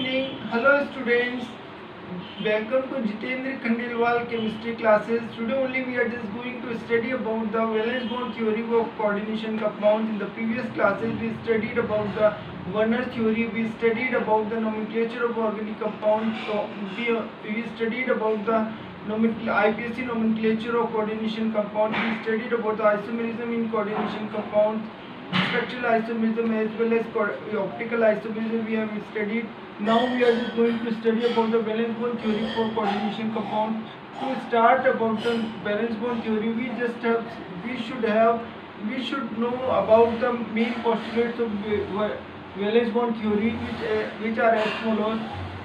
evening. Hello students. Welcome to Jitendra Khandelwal chemistry classes. Today only we are just going to study about the valence bond theory of coordination compounds. In the previous classes we studied about the Werner theory. We studied about the nomenclature of organic compounds. So we studied about the IPSC nomenclature of coordination compounds. We studied about the isomerism in coordination compounds. Structural isomerism as well as optical isomerism we have studied. Now we are just going to study about the valence bond theory for coordination compounds. To start about the valence bond theory, we should know about the main postulates of valence bond theory, which are as follows.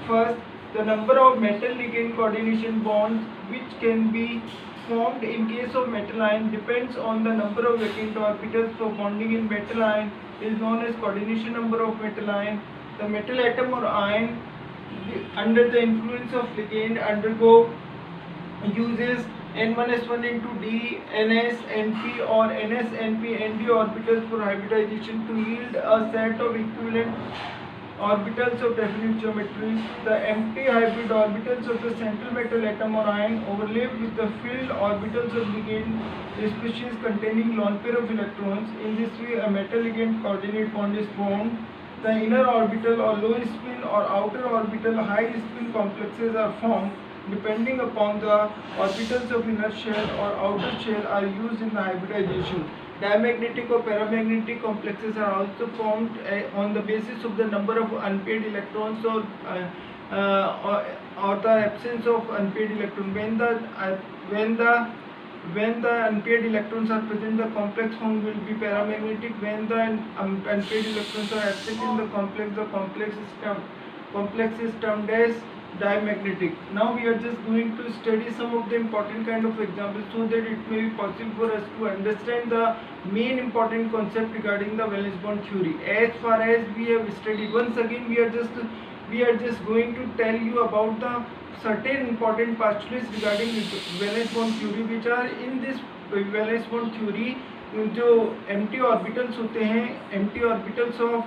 First, the number of metal ligand coordination bonds which can be formed in case of metal ion depends on the number of vacant orbitals. So bonding in metal ion is known as coordination number of metal ion. The metal atom or ion under the influence of ligand undergo uses N1s1 into D, Ns, Np or Ns, Np, Nd orbitals for hybridization to yield a set of equivalent orbitals of definite geometry. The empty hybrid orbitals of the central metal atom or ion overlap with the filled orbitals of ligand species containing lone pair of electrons. In this way, a metal ligand coordinate bond is formed. The inner orbital or low spin or outer orbital high spin complexes are formed depending upon the orbitals of inner shell or outer shell are used in the hybridization. Diamagnetic or paramagnetic complexes are also formed on the basis of the number of unpaired electrons or the absence of unpaired electron. When the unpaired electrons are present, the complex form will be paramagnetic. When the unpaired electrons are absent in the complex is termed as diamagnetic. Now we are just going to study some of the important kind of examples so that it may be possible for us to understand the main important concept regarding the valence bond theory. As far as we have studied, once again we are just going to tell you about the certain important postulates regarding valence bond theory, which are in this valence bond theory. जो empty orbitals होते हैं, empty orbitals of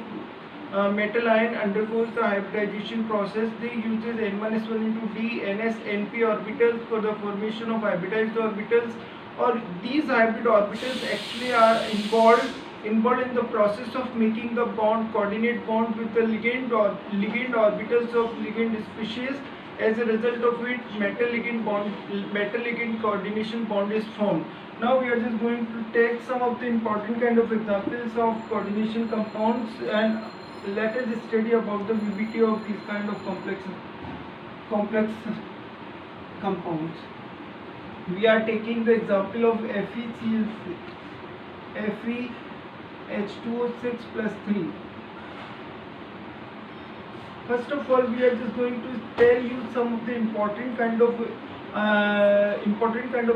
metal ion undergoes the hybridization process. They uses N1s1 into D, Ns, Np orbitals for the formation of hybridized orbitals. Or these hybrid orbitals actually are involved in the process of making the bond coordinate bond with the ligand orbitals of ligand species. As a result of which metal ligand coordination bond is formed. Now we are just going to take some of the important kind of examples of coordination compounds and let us study about the vividity of these kind of complex compounds. We are taking the example of FeH2O6 plus 3. First of all, we are just going to tell you some of the important kind of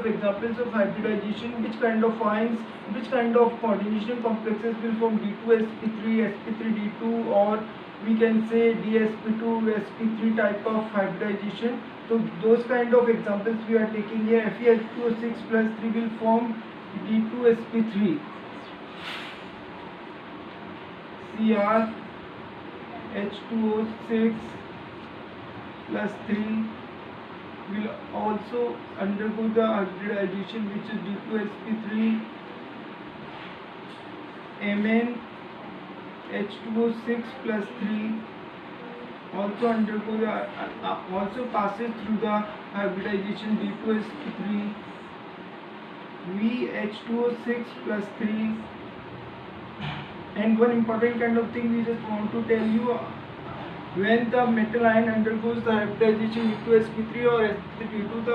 examples of hybridization, which kind of ions, which kind of coordination complexes will form D2sp3, sp3d2, or we can say dsp2 sp3 type of hybridization. So those kind of examples we are taking here. FeH2O6 plus 3 will form D2sp3. Cr H2O6 plus 3 will also undergo the hybridization, which is D2sp3. Mn H2O6 plus 3 also passes through the hybridization D2sp3. VH2O6 plus 3. And one important kind of thing we just want to tell you, when the metal ion undergoes the hybridization D2sp3 or sp3d2,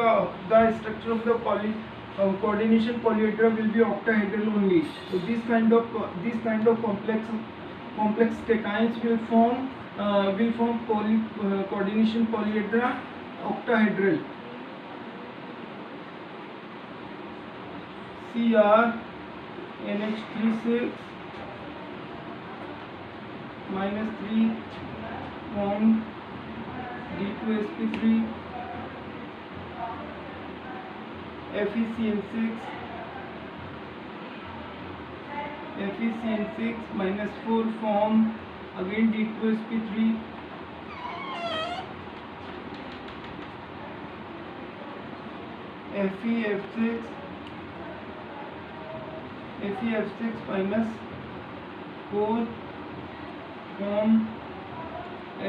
the structure of the coordination polyhedra will be octahedral only. So these kind of complex cations will form coordination polyhedra octahedral. Cr NH36 minus 3 form D2sp3. FeCN6 minus 4 form again D2sp3. FeF6 minus 4 from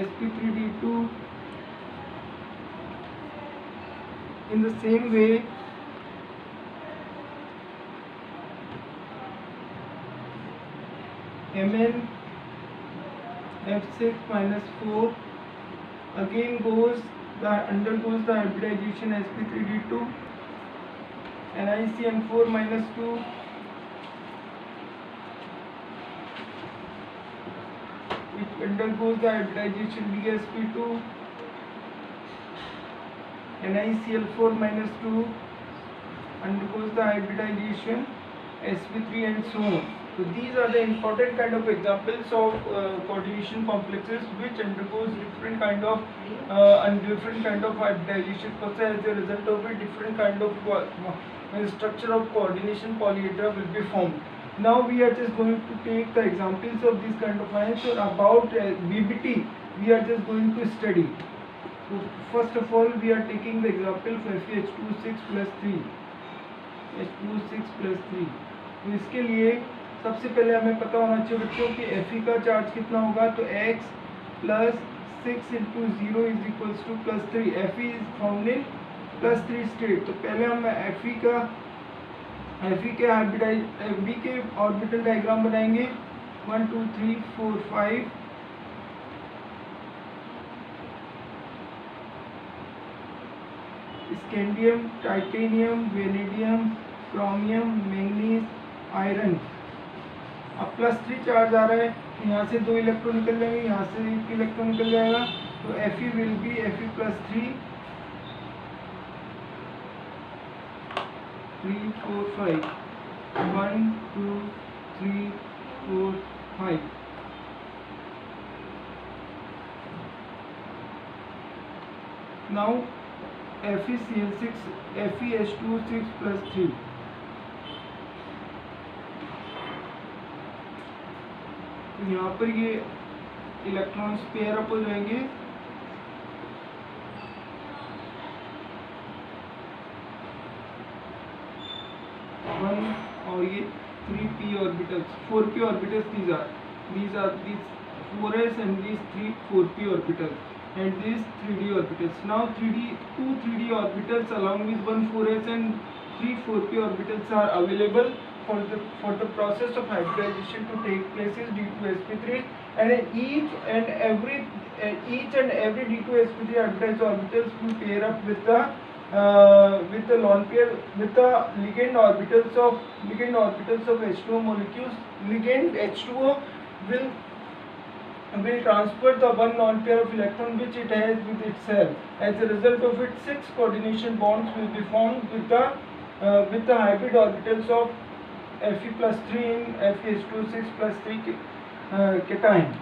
sp3d2. In the same way, MnF6 minus 4 again undergoes the hybridization sp3d2, NiCN4 minus 2 which undergoes the hybridization dsp2, NiCl4 minus 2 undergoes the hybridization sp3, and so on. So these are the important kind of examples of coordination complexes which undergoes different kind of hybridization process. As a result of it, different kind of structure of coordination polyhedra will be formed. Now we are just going to take the examples of these kind of ions. So about BBT we are just going to study. So first of all we are taking the example for FeH26 plus 3, H26 plus 3. तो इसके लिए सबसे पहले हमें पता होना चाहिए बच्चों कि Fe का चार्ज कितना होगा. तो x plus 6 into 0 is equals to plus 3. Fe is found in plus 3 state. तो पहले हम Fe के B के ऑर्बिटल डायग्राम बनाएंगे. 1 2 3 4 5. Scandium, titanium, vanadium, chromium, manganese, iron. अब प्लस 3 चार्ज आ रहा है, यहाँ से 2 इलेक्ट्रॉन निकल जाएंगे, यहाँ से 1 इलेक्ट्रॉन निकल जाएगा. तो Fe will be Fe plus 3 3 4 5 1 2 3 4 5. Now FeH26 plus 3. तो यहाँ पर ये इलेक्ट्रॉन्स पेयर अप हो जाएंगे. और ये 3p orbitals, 4p orbitals. These 4s and these 4p orbitals and these 3d orbitals. Now 2 3d orbitals along with 1 4s and 3 4p orbitals are available for the process of hybridization to take place is D2sp3, and each and every D2sp3 hybridized orbitals will pair up with the lone pair with the ligand orbitals of H2O molecules. Ligand H2O will transfer the one lone pair of electron which it has with itself. As a result of it, 6 coordination bonds will be formed with the hybrid orbitals of Fe plus 3 in FeH26 plus 3 cation.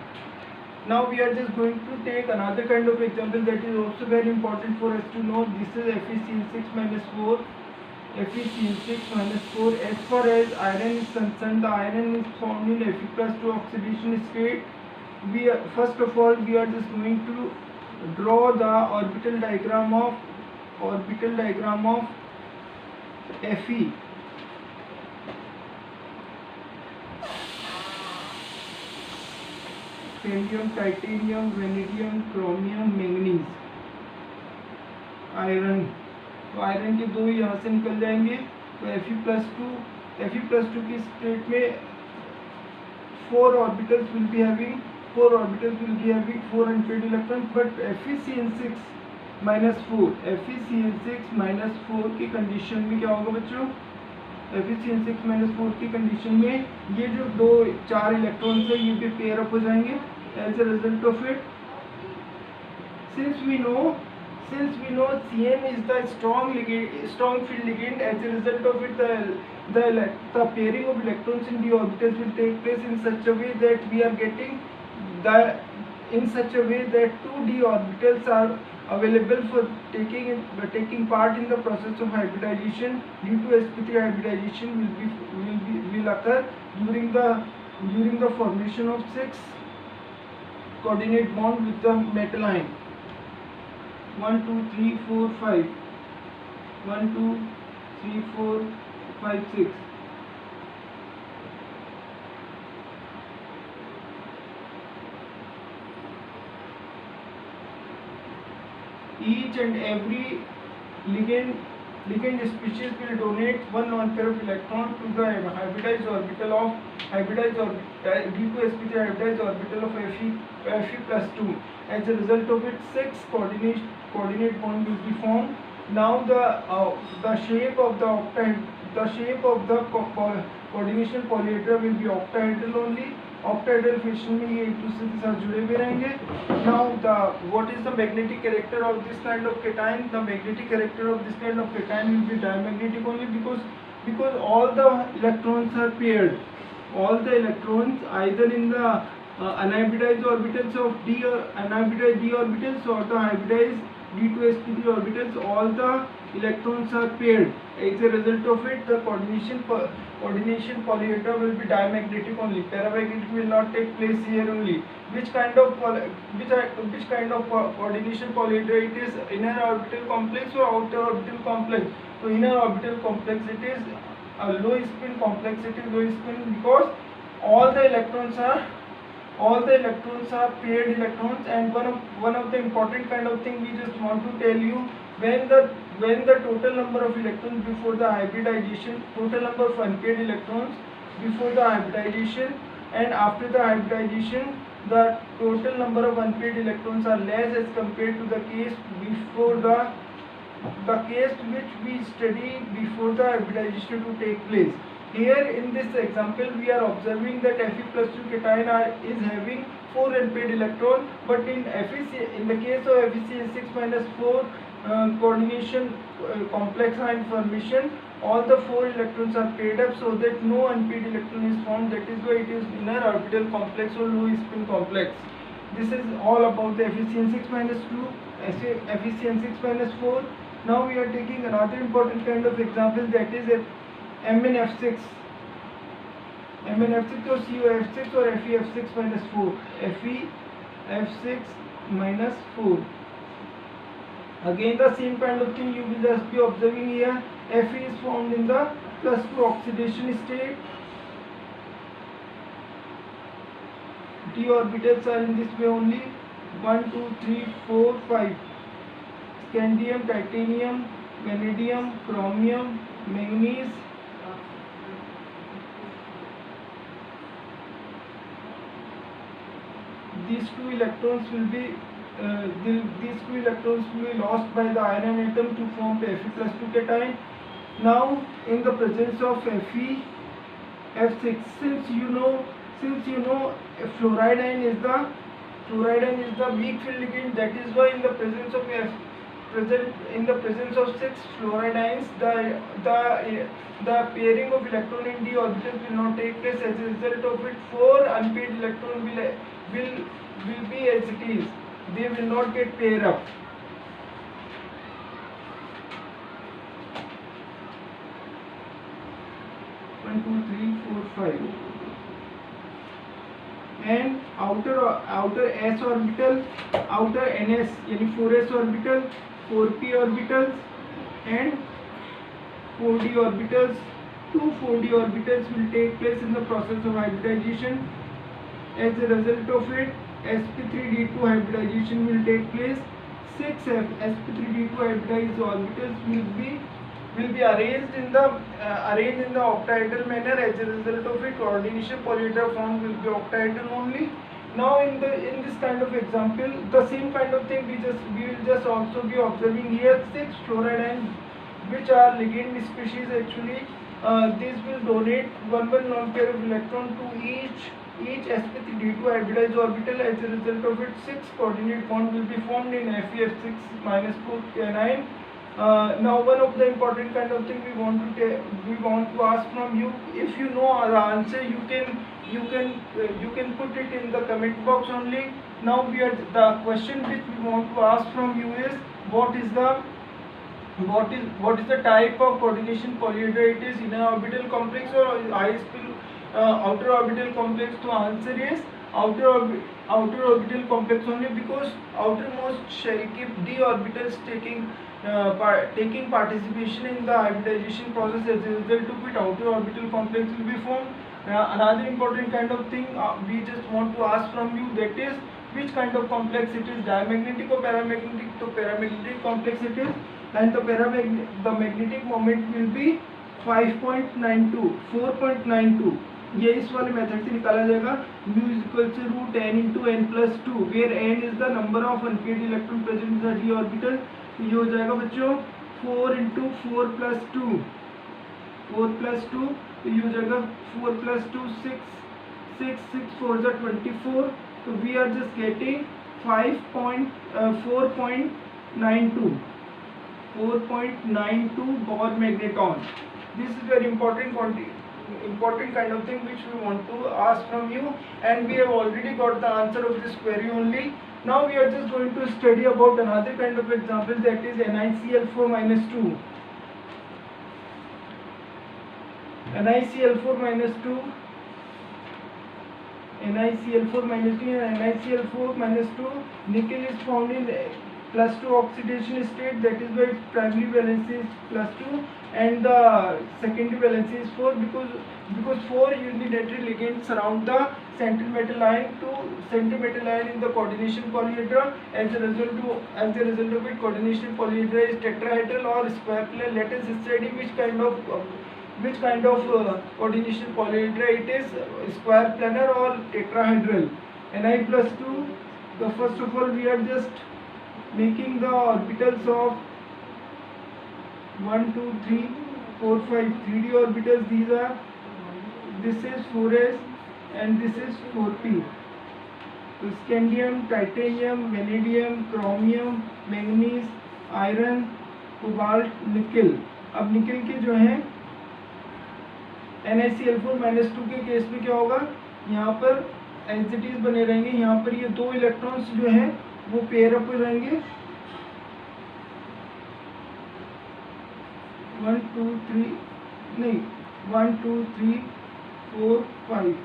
Now we are just going to take another kind of example that is also very important for us to know. This is FeCl6 minus 4. FeCl6 minus 4. As far as iron is concerned, the iron is found in Fe plus 2 oxidation state. First of all we are just going to draw the orbital diagram of Fe. Scandium, titanium, vanadium, chromium, manganese, iron. तो iron के 2 यहाँ से निकल जाएंगे. तो Fe plus 2 की state में 4 orbitals will be having 400 electrons. But FeCl6 minus 4 की कंडीशन में क्या होगा बच्चों? FeCl6 minus 4 की कंडीशन में ये जो 4 इलेक्ट्रॉन्स है ये भी पेयर अप हो जाएंगे. As a result of it, since we know Cn is the strong field ligand, as a result of it the pairing of electrons in d orbitals will take place in such a way that we are getting in such a way that 2 d orbitals are available for taking part in the process of hybridization. D2sp3 hybridization will occur during the formation of 6 coordinate bond with the metal ion. 1 2 3 4 5 1 2 3 4 5 6. Each and every ligand species will donate one lone pair of electron to the hybridized orbital of D2sp3 hybridized orbital of Fe+2. As a result of it, 6 coordinate bond will be formed. Now the shape of the coordination polyhedra will be octahedral only. Octahedral fashion में ये एक दूसरे के साथ जुड़े हुए रहेंगे. Now the what is the magnetic character of this kind of cation? The magnetic character of this kind of cation will be diamagnetic only because all the electrons are paired. All the electrons either in the unhybridized orbitals of d or unhybridized d orbitals or the hybridized d2sp3 orbitals, all the electrons are paired. As a result of it, the coordination polyhedra will be diamagnetic only. Paramagnetic will not take place here only. Which kind of coordination polyhedra it is? Inner orbital complex or outer orbital complex? So inner orbital complex it is. A low spin complex it is low spin because all the electrons are paired electrons. And one of the important kind of thing we just want to tell you, when the total number of electrons before the hybridization, total number of unpaired electrons before the hybridization and after the hybridization, the total number of unpaired electrons are less as compared to the case before the case which we study before the hybridization to take place. Here in this example we are observing that Fe+2 cation is having 4 unpaired electrons, but in the case of FeCN6-4 coordination complex ion formation, all the 4 electrons are paired up so that no unpaired electron is formed. That is why it is inner orbital complex or low spin complex. This is all about the FeCN6-2, FeCN6-4. Now we are taking another important kind of example, that is MnF6. MnF6 or CuF6 or FeF6-4. FeF6-4. Again the same kind of thing you will just be observing here. Fe is formed in the +2 oxidation state. D orbitals are in this way only. 1 2 3 4 5. Scandium, titanium, vanadium, chromium, manganese. These two electrons will be lost by the iron atom to form Fe+2 cation. Now in the presence of FeF6, since you know fluoride ion is the weak field ligand, that is why in the presence of 6 fluoride ions, the pairing of electron in d orbitals will not take place. As a result of it, 4 unpaired electrons will be as it is. They will not get paired up. One, two, three, four, 5. And outer s orbital, outer ns, यानी 4s orbital, 4p orbitals and 4d orbitals. 2 4d orbitals will take place in the process of hybridization. As a result of it, sp3d2 hybridization will take place. 6 sp3d2 hybridized orbitals will be arranged in the octahedral manner. As a result of it, coordination polyhedra form will be octahedral only. Now in this kind of example, the same kind of thing we will just also be observing here. 6 fluoride ions, which are ligand species actually. These will donate one lone pair of electron to each sp3d2 hybridized orbital. As a result of it, 6 coordinate bond will be formed in FeF6-4 cation. Now one of the important kind of thing we want to ask from you. If you know the answer, you can put it in the comment box only. Now the question which we want to ask from you is, what is the type of coordination polyhedra it is? Inner orbital complex or high spin outer orbital complex? The answer is outer orbital complex only, because outermost shall keep d orbitals taking participation in the hybridization process. As a result of it, outer orbital complex will be formed. Another important kind of thing we just want to ask from you, that is which kind of complex it is, diamagnetic or paramagnetic. So paramagnetic complex it is, and the magnetic moment will be 5.92 4.92. ये इस वाले method से निकाला जाएगा. Mu is equal to root n into n plus two, where n is the number of unpaired electron present in the d orbital. ये हो जाएगा बच्चों 4 इंटू 4 प्लस 2, 4 प्लस 2, ये हो जाएगा 4 प्लस 2 6, 6 4 जा 24. तो we are just getting 4.92 Bohr magneton. This is very important kind of thing which we want to ask from you, and we have already got the answer of this query only. Now we are just going to study about another kind of example, that is NiCl4 minus 2. NiCl4 minus 2 and NiCl4 minus 2, nickel is found in +2 oxidation state, that is why its primary valence is +2 and the secondary valence is 4, because 4 unilateral ligands surround the central metal ion to central metal ion in the coordination polyhedra. As a result of it, coordination polyhedra is tetrahedral or square planar. Let us study which kind of coordination polyhedra it is, square planar or tetrahedral. Ni plus 2. So first of all we are just making the orbitals of 1 2 3 4 5 3d orbitals. This is 4s and this is 4p. So scandium, titanium, vanadium, chromium, manganese, iron, cobalt, nickel. अब निकल के जो है NiCl4-2 के case में क्या होगा, यहाँ पर एज इट इज बने रहेंगे. यहाँ पर ये दो इलेक्ट्रॉन्स जो हैं वो पेयर अप हो जाएंगे. 1 2 3 4 5.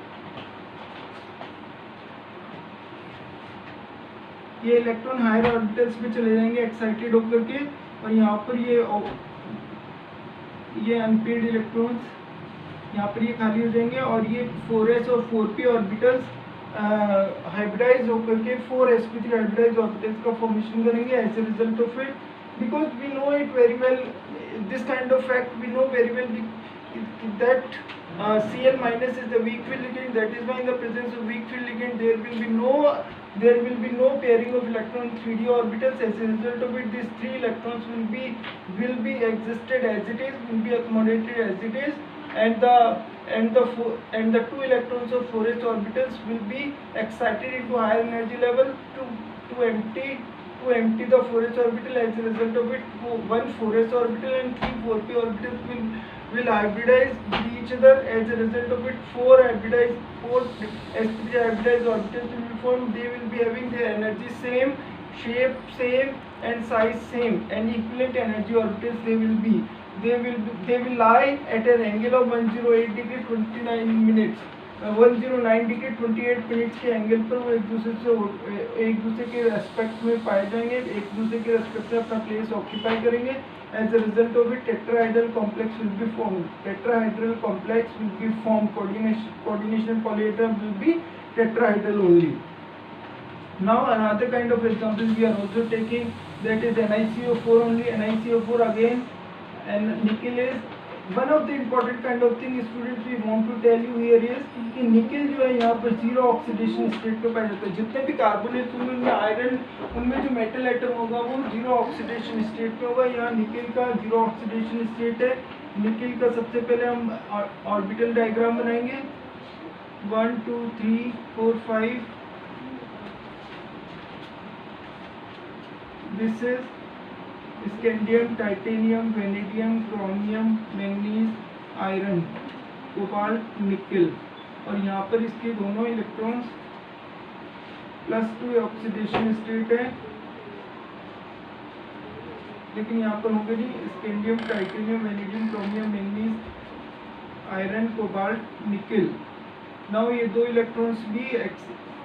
ये इलेक्ट्रॉन हायर ऑर्बिटल्स पे चले जाएंगे एक्साइटेड होकर के, और यहाँ पर ये अनपेयर्ड इलेक्ट्रॉन्स यहाँ पर ये खाली हो जाएंगे, और ये 4s और 4p ऑर्बिटल्स हाइब्रिडाइज होकर के 4sp3 हाइब्रिडाइज ऑर्बिटल्स का फॉर्मेशन करेंगे. As a result of it, because we know it very well, this kind of fact we know very well, that Cl minus is the weak field ligand. That is why in the presence of weak field ligand there will be no pairing of electron 3d orbitals. As a result of it, these 3 electrons will be existed as it is, will be accommodated as it is, and the 2 electrons of 4s orbitals will be excited into higher energy level to empty the 4s orbital. As a result of it, 1 4s orbital and 3 4p orbitals will hybridize with each other. As a result of it, 4 sp3 hybridized orbitals will be formed. They will be having their energy same, shape same, and size same, and equivalent energy orbitals they will lie at an angle of 108 degree 29 minutes, 109 degree 28 minutes के angle पर वो एक दूसरे के respect में पाए जाएंगे, एक दूसरे के रेस्पेक्ट में अपना प्लेस ऑक्यूपाई करेंगे. As a result of it, tetrahedral complex will be form. Coordination polyhedra will be tetrahedral only. Now another kind of example we are also taking, that is NiCO4 only. NiCO4 again, and nickel is one of the important kind of thing students we want to tell you here is कि निकल जो है यहाँ पर zero oxidation state पे पाया जाता है. जितने भी कार्बोनेट्स होंगे उनमें आयरन, उनमें जो मेटल एटम होगा वो जीरो ऑक्सीडेशन स्टेट पे होगा. यहाँ निकल का जीरो ऑक्सीडेशन स्टेट है. निकल का सबसे पहले हम ऑर्बिटल डायग्राम बनाएंगे. 1 2 3 4 5. This is scandium, titanium, vanadium, chromium, manganese, iron, cobalt, nickel. और यहाँ पर इसके दोनों इलेक्ट्रॉन्स +2 ऑक्सीडेशन स्टेट है, लेकिन यहाँ पर होंगे नहीं scandium, titanium, vanadium, chromium, manganese, iron, cobalt, निकल. नाउ ये दो इलेक्ट्रॉन्स भी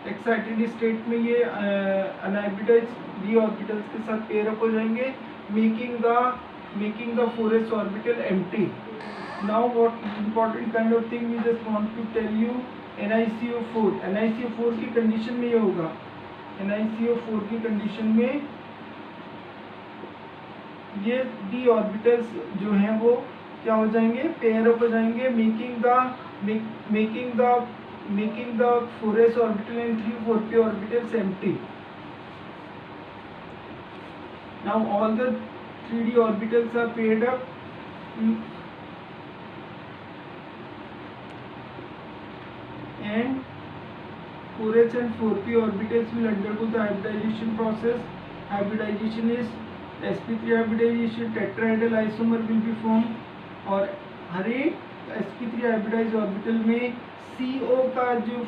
एक्साइटेड स्टेट में ये अनहाइब्रिडाइज डी ऑर्बिटल्स के साथ पेयर अप हो जाएंगे, making the 4s orbital empty. Now what important kind of thing we just want to tell you, NiCO4. NiCO4 की कंडीशन में ये होगा, NiCO4 की कंडीशन में ये डी ऑर्बिटल्स जो हैं वो क्या हो जाएंगे, पेयर अप हो जाएंगे, making the 4s orbital and 3 4p orbitals empty. Now all the 3d orbitals are paired up and 4s and 4p orbitals will undergo the hybridization process. Hybridization is sp3 hybridization, tetrahedral isomer will be formed. और हर एक sp3 hybridized orbital में CO का जो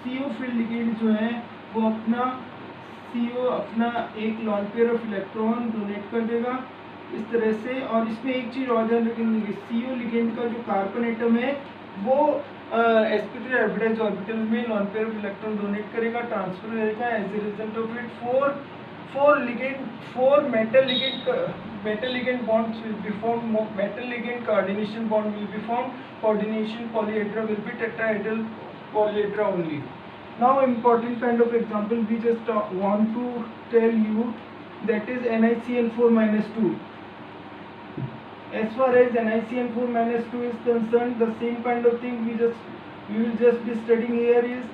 CO field ligand जो है वो अपना एक lawn pair of electron donate कर देगा इस तरह से. और इसमें एक चीज़ और ध्यान रखेंगे, CO लिगेंड का जो कार्बन एटम है वो sp3 हाइब्रिडाइज्ड ऑर्बिटल में lone pair of electron donate करेगा, ट्रांसफर करेगा. As a result of it four metal ligand bonds will be formed. Metal ligand coordination bond will be formed. Coordination polyhedra will be tetrahedral polyhedra only. Now important kind of example we just want to tell you, that is NiCN4 minus 2. As far as NiCN4 minus 2 is concerned, the same kind of thing we will just be studying here is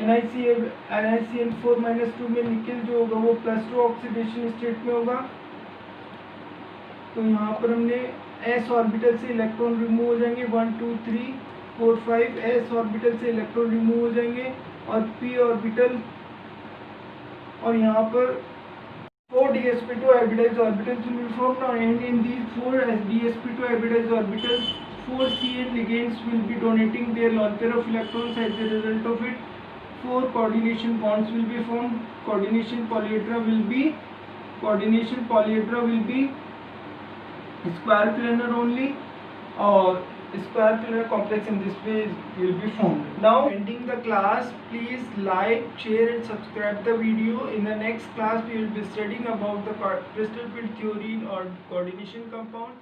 NiCN4 minus 2 में nickel जो होगा वो +2 oxidation state में होगा. तो यहाँ पर हमने s ऑर्बिटल से इलेक्ट्रॉन रिमूव हो जाएंगे, 1 2 3 4 5 s ऑर्बिटल से इलेक्ट्रॉन रिमूव हो जाएंगे और p ऑर्बिटल, और यहाँ पर 4 dsp2 hybridized orbitals will be formed, and in these 4 dsp2 hybridized orbitals 4 CN ligands will be donating their lone pair of electrons. As a result of it 4 coordination bonds will be formed. Coordination polyhedra will be square planar only, or square planar complex in this way will be formed. Now ending the class, please like, share and subscribe the video. In the next class we will be studying about the crystal field theory or coordination compound.